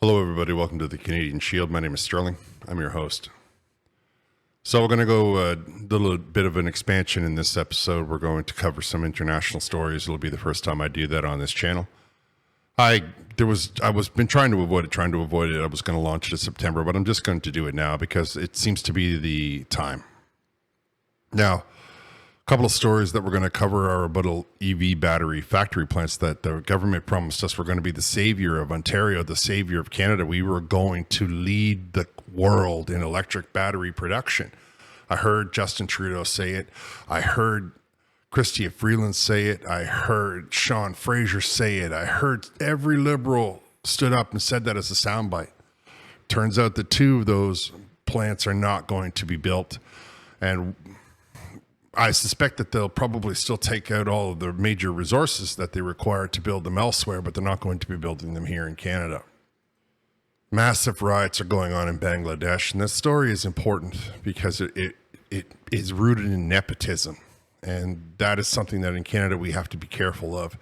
Hello, everybody. Welcome to the Canadian Shield. My name is Sterling. I'm your host. So we're going to go a little bit of an expansion in this episode. We're going to cover some international stories. It'll be the first time I do that on this channel. I was been trying to avoid it. I was going to launch it in September, but I'm just going to do it now because it seems to be the time. Now, a couple of stories that we're going to cover are about EV battery factory plants that the government promised us were going to be the savior of Ontario, the savior of Canada. We were going to lead the world in electric battery production. I heard Justin Trudeau say it. I heard Chrystia Freeland say it. I heard Sean Fraser say it. I heard every Liberal stood up and said that as a soundbite. Turns out that two of those plants are not going to be built, and I suspect that they'll probably still take out all of the major resources that they require to build them elsewhere, but they're not going to be building them here in Canada. Massive riots are going on in Bangladesh, and this story is important because it is rooted in nepotism, and that is something that in Canada we have to be careful of.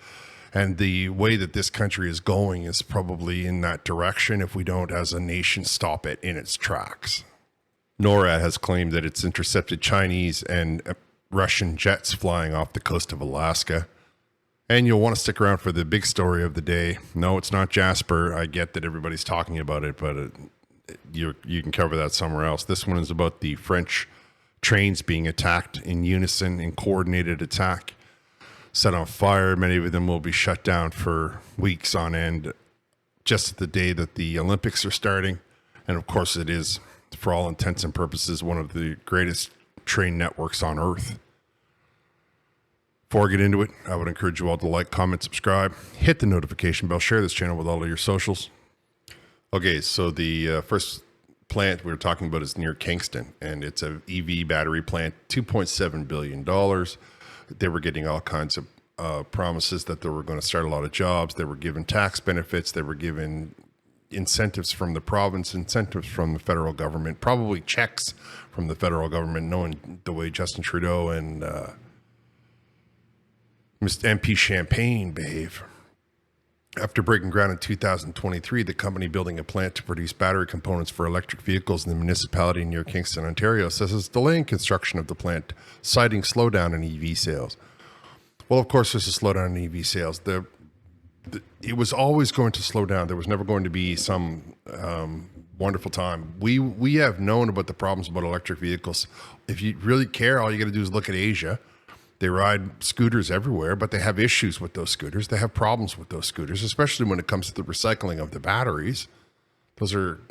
And the way that this country is going is probably in that direction if we don't, as a nation, stop it in its tracks. NORAD has claimed that it's intercepted Chinese and Russian jets flying off the coast of Alaska. And you'll want to stick around for the big story of the day. No, it's not Jasper. I get that everybody's talking about it, but you can cover that somewhere else. This one is about the French trains being attacked in unison, in coordinated attack, set on fire. Many of them will be shut down for weeks on end, just at the day that the Olympics are starting. And of course, it is, for all intents and purposes, one of the greatest train networks on Earth. Before I get into it, I would encourage you all to like, comment, subscribe, hit the notification bell, share this channel with all of your socials. Okay, so the first plant we were talking about is near Kingston, and it's an EV battery plant, $2.7 billion. They were getting all kinds of promises that they were going to start a lot of jobs. They were given tax benefits. They were given incentives from the province, incentives from the federal government, probably checks from the federal government, knowing the way Justin Trudeau and Mr. MP Champagne behave. After breaking ground in 2023, the company building a plant to produce battery components for electric vehicles in the municipality near Kingston, Ontario, says it's delaying construction of the plant, citing slowdown in EV sales. Well, of course, there's a slowdown in EV sales. It was always going to slow down. There was never going to be some wonderful time. We have known about the problems about electric vehicles. If you really care, all you got to do is look at Asia. They ride scooters everywhere, but they have issues with those scooters. They have problems with those scooters, especially when it comes to the recycling of the batteries.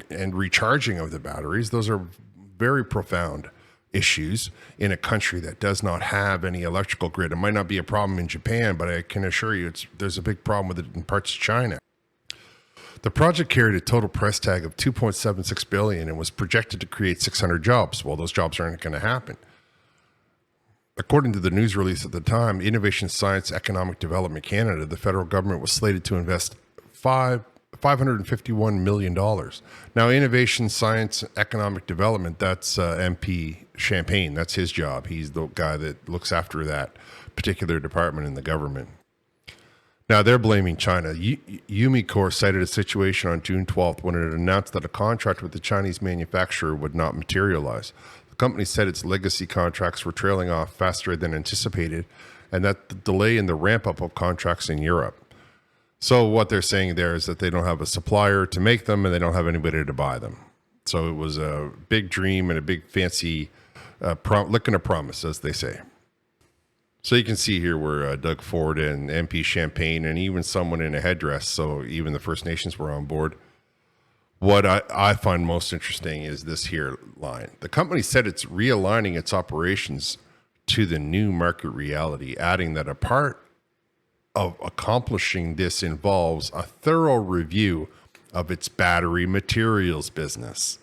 And recharging of the batteries. Those are very profound issues in a country that does not have any electrical grid. It might not be a problem in Japan, but I can assure you there's a big problem with it in parts of China. The project carried a total price tag of $2.76 billion and was projected to create 600 jobs. Well, those jobs aren't going to happen. According to the news release at the time, Innovation Science Economic Development Canada, the federal government was slated to invest $551 million. Now, Innovation Science Economic Development, that's MP Champagne. That's his job. He's the guy that looks after that particular department in the government. Now, they're blaming China. Umicore cited a situation on June 12th when it announced that a contract with the Chinese manufacturer would not materialize. The company said its legacy contracts were trailing off faster than anticipated, and that the delay in the ramp-up of contracts in Europe. So what they're saying there is that they don't have a supplier to make them, and they don't have anybody to buy them. So it was a big dream and a big fancy looking a promise, as they say. So you can see here where Doug Ford and MP Champagne and even someone in a headdress, so even the First Nations were on board. What I find most interesting is this here line. The company said it's realigning its operations to the new market reality, adding that a part of accomplishing this involves a thorough review of its battery materials business.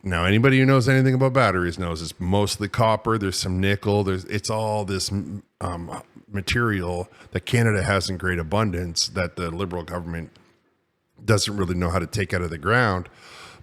Now, anybody who knows anything about batteries knows it's mostly copper. There's some nickel. It's all this material that Canada has in great abundance that the Liberal government doesn't really know how to take out of the ground.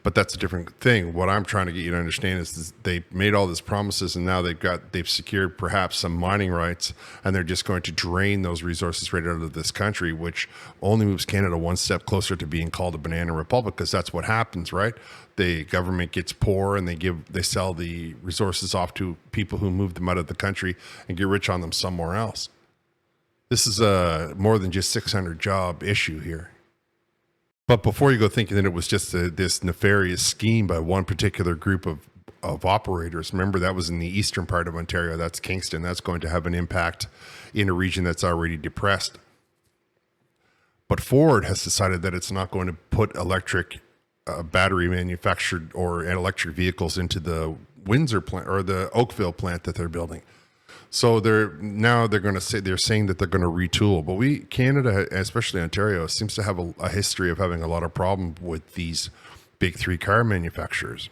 But that's a different thing. What I'm trying to get you to understand is they made all these promises, and now they've secured perhaps some mining rights, and they're just going to drain those resources right out of this country, which only moves Canada one step closer to being called a banana republic, because that's what happens, right? The government gets poor, and they sell the resources off to people who move them out of the country and get rich on them somewhere else. This is a more than just 600 job issue here. But before you go thinking that it was just this nefarious scheme by one particular group of operators, remember that was in the eastern part of Ontario. That's Kingston. That's going to have an impact in a region that's already depressed. But Ford has decided that it's not going to put electric battery manufactured or electric vehicles into the Windsor plant or the Oakville plant that they're building. So they're saying that they're going to retool, but Canada, especially Ontario, seems to have a history of having a lot of problem with these big three car manufacturers.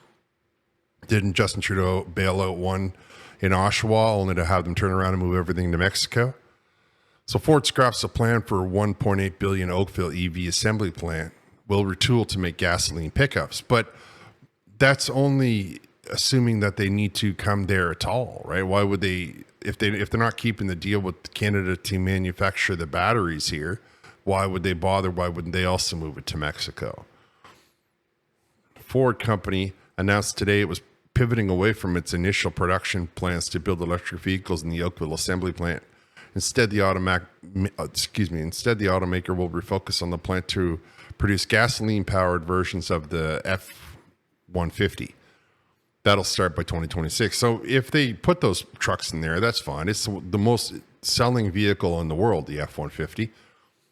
Didn't Justin Trudeau bail out one in Oshawa only to have them turn around and move everything to Mexico? So Ford scraps a plan for a $1.8 billion Oakville EV assembly plant, will retool to make gasoline pickups, but that's only assuming that they need to come there at all, right? Why would they? If they're not keeping the deal with Canada to manufacture the batteries here, why would they bother? Why wouldn't they also move it to Mexico? Ford company announced today it was pivoting away from its initial production plans to build electric vehicles in the Oakville assembly plant. Instead, the automaker will refocus on the plant to produce gasoline-powered versions of the F-150. That'll start by 2026. So if they put those trucks in there, that's fine. It's the most selling vehicle in the world, the F-150.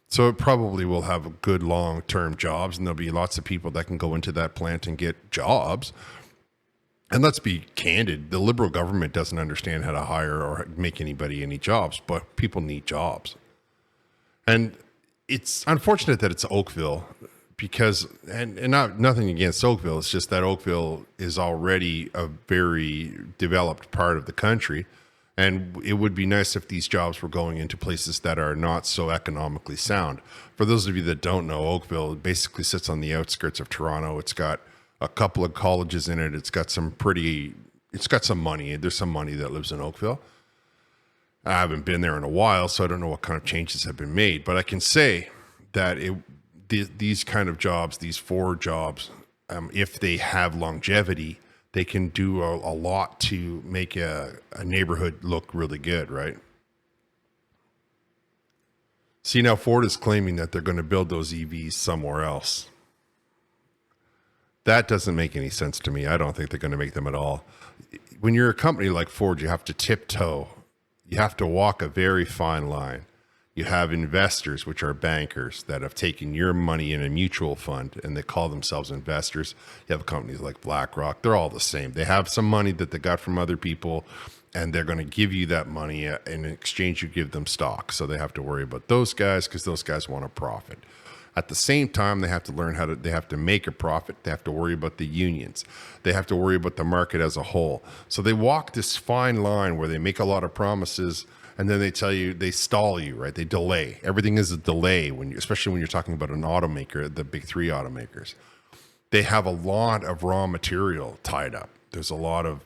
So it probably will have good long-term jobs, and there'll be lots of people that can go into that plant and get jobs. And let's be candid, the Liberal government doesn't understand how to hire or make anybody any jobs, but people need jobs. And it's unfortunate that it's Oakville, because nothing against Oakville, it's just that Oakville is already a very developed part of the country, and it would be nice if these jobs were going into places that are not so economically sound. For those of you that don't know, Oakville basically sits on the outskirts of Toronto. It's got a couple of colleges in it. It's got some money. There's some money that lives in Oakville. I haven't been there in a while, so I don't know what kind of changes have been made, but I can say that these kind of jobs, these Ford jobs, if they have longevity, they can do a lot to make a neighborhood look really good, right? See, now Ford is claiming that they're going to build those EVs somewhere else. That doesn't make any sense to me. I don't think they're going to make them at all. When you're a company like Ford, you have to tiptoe. You have to walk a very fine line. You have investors, which are bankers, that have taken your money in a mutual fund, and they call themselves investors. You have companies like BlackRock. They're all the same. They have some money that they got from other people, and they're going to give you that money. In exchange, you give them stock. So they have to worry about those guys, because those guys want a profit. At the same time, they have to learn they have to make a profit. They have to worry about the unions. They have to worry about the market as a whole. So they walk this fine line where they make a lot of promises, and then they tell you, they stall you, right? They delay. Everything is a delay, especially when you're talking about an automaker, the big three automakers. They have a lot of raw material tied up. There's a lot of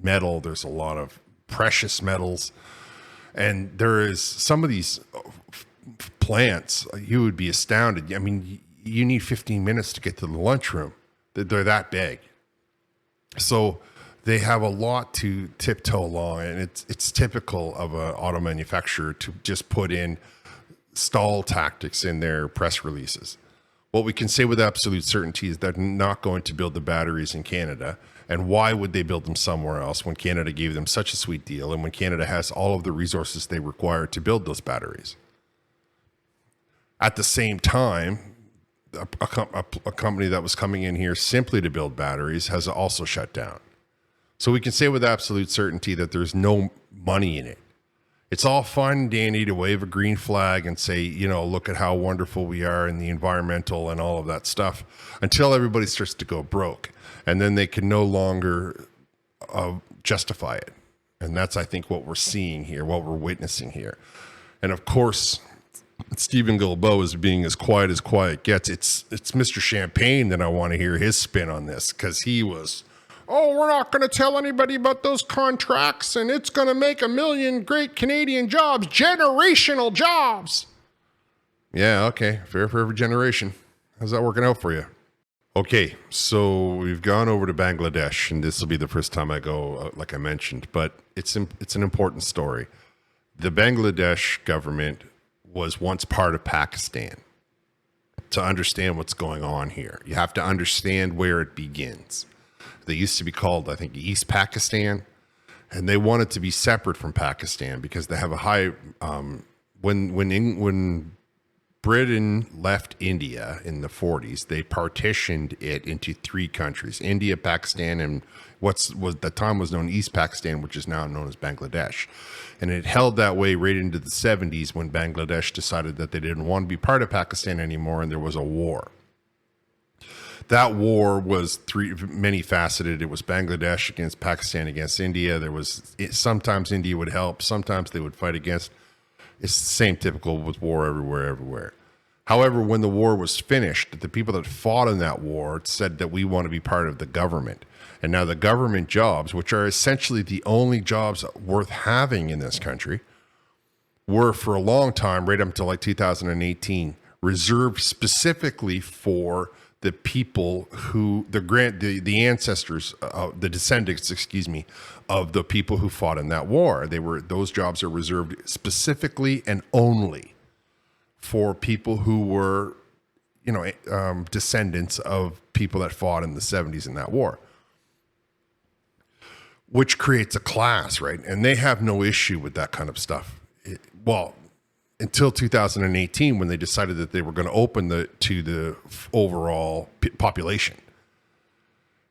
metal. There's a lot of precious metals. And there is some of these plants, you would be astounded. I mean, you need 15 minutes to get to the lunchroom. They're that big. So they have a lot to tiptoe along, and it's typical of an auto manufacturer to just put in stall tactics in their press releases. What we can say with absolute certainty is they're not going to build the batteries in Canada. And why would they build them somewhere else when Canada gave them such a sweet deal, and when Canada has all of the resources they require to build those batteries? At the same time, a company that was coming in here simply to build batteries has also shut down. So we can say with absolute certainty that there's no money in it. It's all fine and dandy to wave a green flag and say, look at how wonderful we are in the environmental and all of that stuff, until everybody starts to go broke. And then they can no longer justify it. And that's, I think, what we're seeing here, what we're witnessing here. And of course, Stephen Guilbeault is being as quiet gets. It's Mr. Champagne that I want to hear his spin on this, because he was, oh, we're not going to tell anybody about those contracts, and it's going to make 1 million great Canadian jobs, generational jobs. Yeah, okay, fair for every generation. How's that working out for you? Okay, so we've gone over to Bangladesh, and this will be the first time I go, like I mentioned, but it's an important story. The Bangladesh government was once part of Pakistan. To understand what's going on here, you have to understand where it begins. They used to be called, I think, East Pakistan, and they wanted to be separate from Pakistan because they have a high. When Britain left India in the 40s, they partitioned it into 3 countries: India, Pakistan, and was the time was known East Pakistan, which is now known as Bangladesh. And it held that way right into the 70s, when Bangladesh decided that they didn't want to be part of Pakistan anymore, and there was a war. That war was many faceted. It was Bangladesh against Pakistan against India. Sometimes India would help, sometimes they would fight against. It's the same typical with war everywhere. However, when the war was finished, the people that fought in that war said that we want to be part of the government. And now the government jobs, which are essentially the only jobs worth having in this country, were for a long time, right up until like 2018, reserved specifically for the people who, the ancestors, the descendants, of the people who fought in that war. Those jobs are reserved specifically and only for people who were, descendants of people that fought in the 70s in that war, which creates a class, right? And they have no issue with that kind of stuff. Until 2018, when they decided that they were going to open to the overall population.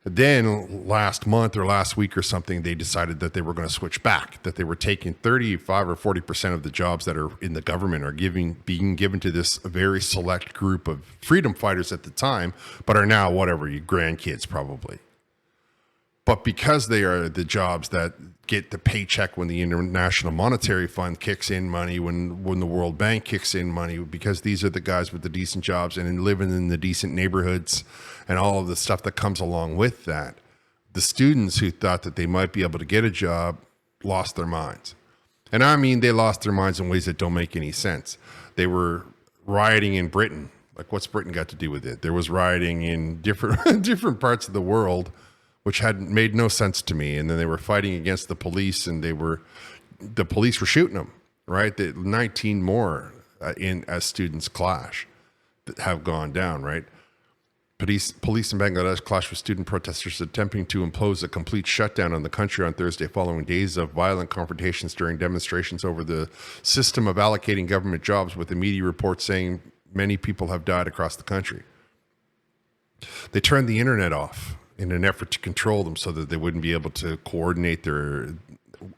Then last month or last week or something, they decided that they were going to switch back, that they were taking 35 or 40% of the jobs that are in the government are being given to this very select group of freedom fighters at the time, but are now your grandkids probably. But because they are the jobs that get the paycheck when the International Monetary Fund kicks in money, when the World Bank kicks in money, because these are the guys with the decent jobs and living in the decent neighborhoods and all of the stuff that comes along with that, the students who thought that they might be able to get a job lost their minds. And I mean, they lost their minds in ways that don't make any sense. They were rioting in Britain. Like, what's Britain got to do with it? There was rioting in different parts of the world, which had made no sense to me. And then they were fighting against the police, and the police were shooting them, right? 19 more as students clash that have gone down, right? Police in Bangladesh clashed with student protesters attempting to impose a complete shutdown on the country on Thursday, following days of violent confrontations during demonstrations over the system of allocating government jobs, with the media reports saying many people have died across the country. They turned the internet off in an effort to control them so that they wouldn't be able to coordinate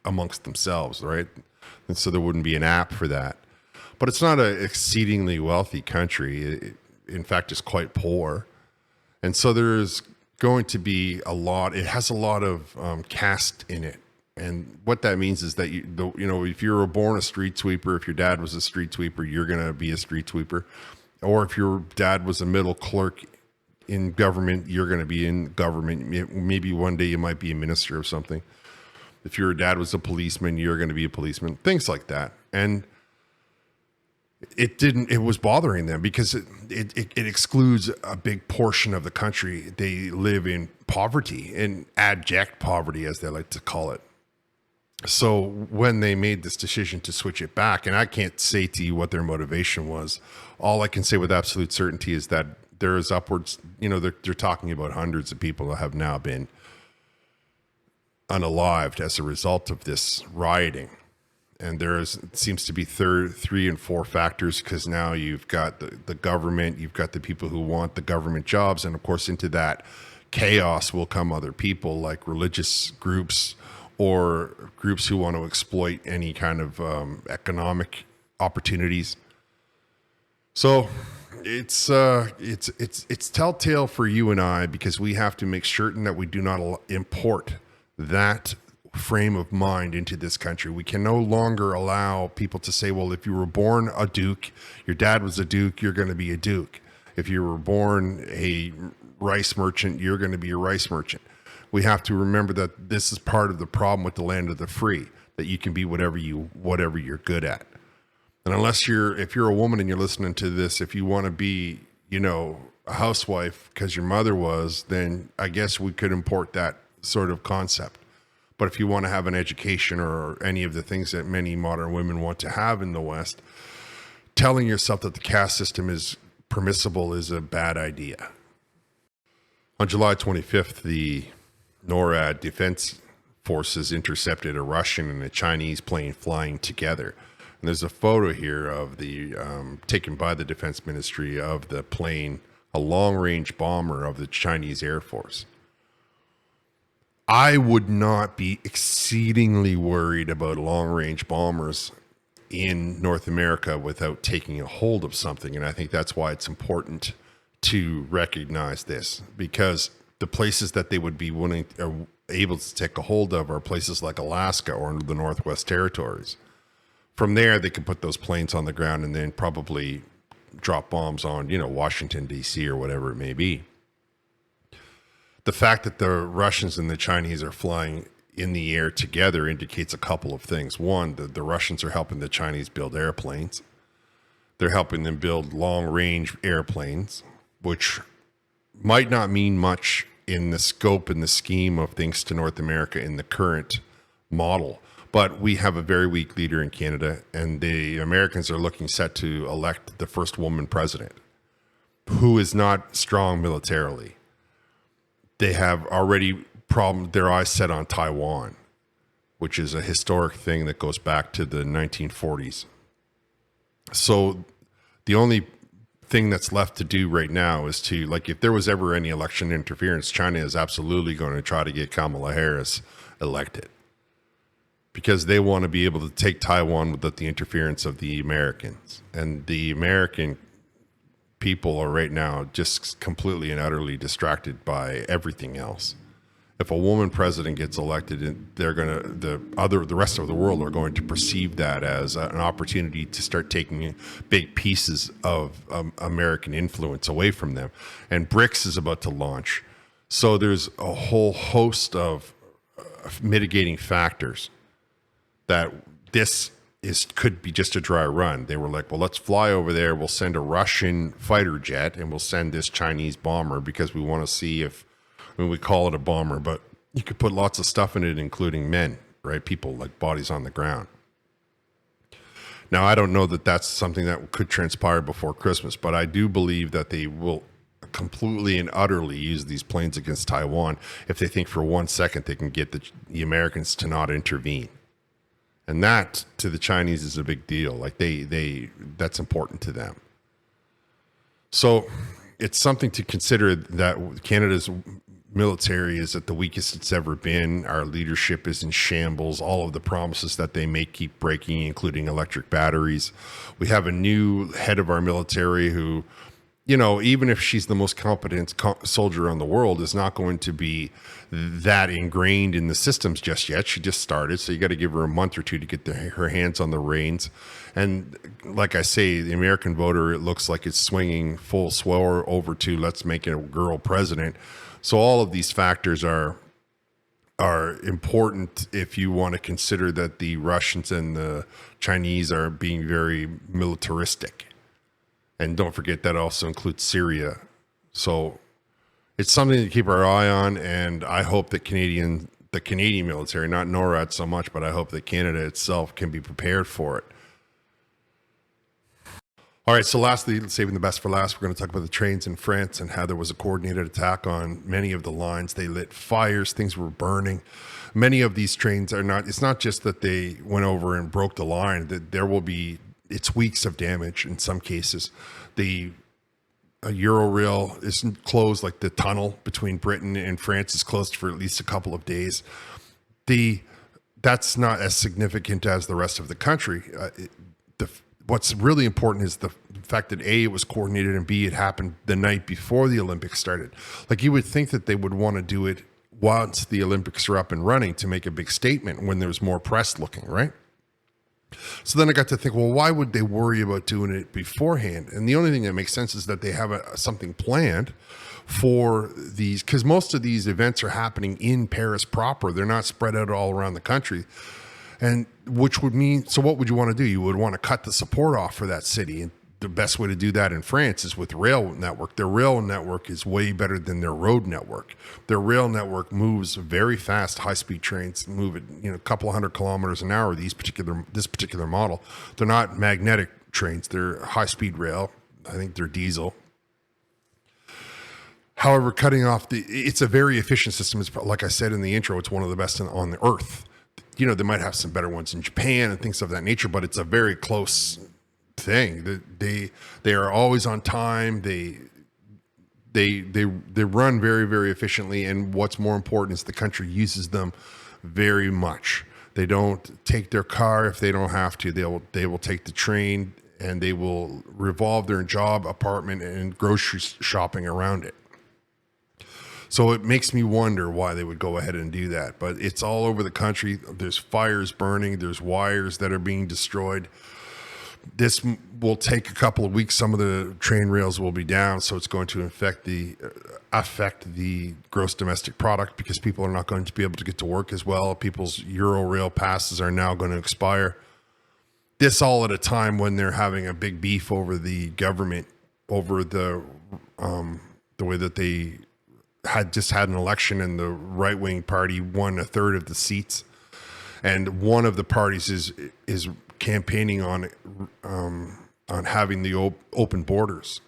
amongst themselves, right? And so there wouldn't be an app for that. But it's not an exceedingly wealthy country. In fact, it's quite poor. And so there's going to be it has a lot of caste in it. And what that means is that, if you were born a street sweeper, if your dad was a street sweeper, you're going to be a street sweeper. Or if your dad was a middle clerk in government, you're going to be in government. Maybe one day you might be a minister of something. If your dad was a policeman, you're going to be a policeman. Things like that. And it was bothering them because it excludes a big portion of the country. They live in poverty, in abject poverty, as they like to call it. So when they made this decision to switch it back, and I can't say to you what their motivation was, all I can say with absolute certainty is that there is upwards, they're talking about hundreds of people that have now been unalived as a result of this rioting. And seems to be 3 and 4 factors, because now you've got the government, you've got the people who want the government jobs, and of course into that chaos will come other people like religious groups or groups who want to exploit any kind of economic opportunities. So it's telltale for you and I, because we have to make certain that we do not import that frame of mind into this country. We can no longer allow people to say, well, if you were born a duke, your dad was a duke, you're going to be a duke. If you were born a rice merchant, you're going to be a rice merchant. We have to remember that this is part of the problem with the land of the free, that you can be whatever you're good at. And if you're a woman and you're listening to this, if you want to be, a housewife because your mother was, then I guess we could import that sort of concept. But if you want to have an education or any of the things that many modern women want to have in the West, telling yourself that the caste system is permissible is a bad idea. On July 25th, the NORAD defense forces intercepted a Russian and a Chinese plane flying together. And there's a photo here of the taken by the defense ministry of the plane, a long-range bomber of the Chinese Air Force. I would not be exceedingly worried about long-range bombers in North America without taking a hold of something. And I think that's why it's important to recognize this, because the places that they would be willing or able to take a hold of are places like Alaska or the Northwest Territories. From there, they can put those planes on the ground and then probably drop bombs on, Washington, D.C. or whatever it may be. The fact that the Russians and the Chinese are flying in the air together indicates a couple of things. One, the Russians are helping the Chinese build airplanes. They're helping them build long-range airplanes, which might not mean much in the scope and the scheme of things to North America in the current model. But we have a very weak leader in Canada, and the Americans are looking set to elect the first woman president who is not strong militarily. They have already their eyes set on Taiwan, which is a historic thing that goes back to the 1940s. So the only thing that's left to do right now is to, if there was ever any election interference, China is absolutely going to try to get Kamala Harris elected, because they want to be able to take Taiwan without the interference of the Americans. And the American people are right now just completely and utterly distracted by everything else. If a woman president gets elected, the rest of the world are going to perceive that as an opportunity to start taking big pieces of American influence away from them. And BRICS is about to launch. So there's a whole host of mitigating factors that this could be just a dry run. They were like, well, let's fly over there. We'll send a Russian fighter jet and we'll send this Chinese bomber because we want to see we call it a bomber, but you could put lots of stuff in it, including men, right? People, like bodies on the ground. Now, I don't know that that's something that could transpire before Christmas, but I do believe that they will completely and utterly use these planes against Taiwan if they think for 1 second they can get the Americans to not intervene. And that, to the Chinese, is a big deal. That's important to them. So it's something to consider that Canada's military is at the weakest it's ever been. Our leadership is in shambles. All of the promises that they make keep breaking, including electric batteries. We have a new head of our military who, even if she's the most competent soldier in the world, is not going to be that ingrained in the systems just yet. She just started, so you got to give her a month or two to get her hands on the reins. And like I say, the American voter, it looks like it's swinging full swell over to let's make a girl president. So all of these factors are important if you want to consider that the Russians and the Chinese are being very militaristic. And don't forget that also includes Syria. So it's something to keep our eye on, and I hope that the Canadian military, not NORAD so much, but I hope that Canada itself can be prepared for it. All right, so lastly, saving the best for last, we're going to talk about the trains in France and how there was a coordinated attack on many of the lines. They lit fires, things were burning. Many of these trains it's not just that they went over and broke the line, that it's weeks of damage in some cases. The Eurorail is closed, like the tunnel between Britain and France is closed for at least a couple of days. That's not as significant as the rest of the country. What's really important is the fact that A, it was coordinated, and B, it happened the night before the Olympics started. Like, you would think that they would want to do it once the Olympics are up and running to make a big statement when there's more press looking, right? So then I got to think, well, why would they worry about doing it beforehand? And the only thing that makes sense is that they have something planned for these, because most of these events are happening in Paris proper. They're not spread out all around the country. And which would mean, so what would you want to do? You would want to cut the support off for that city. And the best way to do that in France is with rail network. Their rail network is way better than their road network. Their rail network moves very fast. High-speed trains move at a couple of 100 kilometers an hour. This particular model, they're not magnetic trains. They're high-speed rail. I think they're diesel. However, cutting off it's a very efficient system. It's, like I said in the intro, it's one of the best on the earth. They might have some better ones in Japan and things of that nature, but it's a very close thing. They are always on time. They run very, very efficiently, and what's more important is the country uses them very much. They don't take their car if they don't have to. They will take the train, and they will revolve their job, apartment, and grocery shopping around it. So it makes me wonder why they would go ahead and do that. But it's all over the country. There's fires burning. There's wires that are being destroyed. This will take a couple of weeks. Some of the train rails will be down, so it's going to affect the gross domestic product, because people are not going to be able to get to work as well. People's Euro-rail passes are now going to expire. This all at a time when they're having a big beef over the government, over the way that they had just had an election, and the right-wing party won a third of the seats, and one of the parties is campaigning on having the open borders.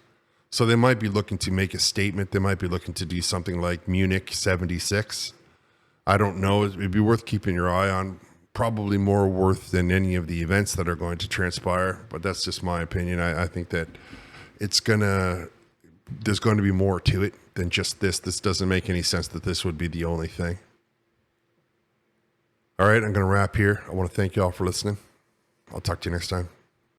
So they might be looking to make a statement. They might be looking to do something like Munich 76. I don't know. It'd be worth keeping your eye on. Probably more worth than any of the events that are going to transpire. But that's just my opinion. I think that there's going to be more to it than just this. This doesn't make any sense that this would be the only thing. All right, I'm going to wrap here. I want to thank you all for listening. I'll talk to you next time.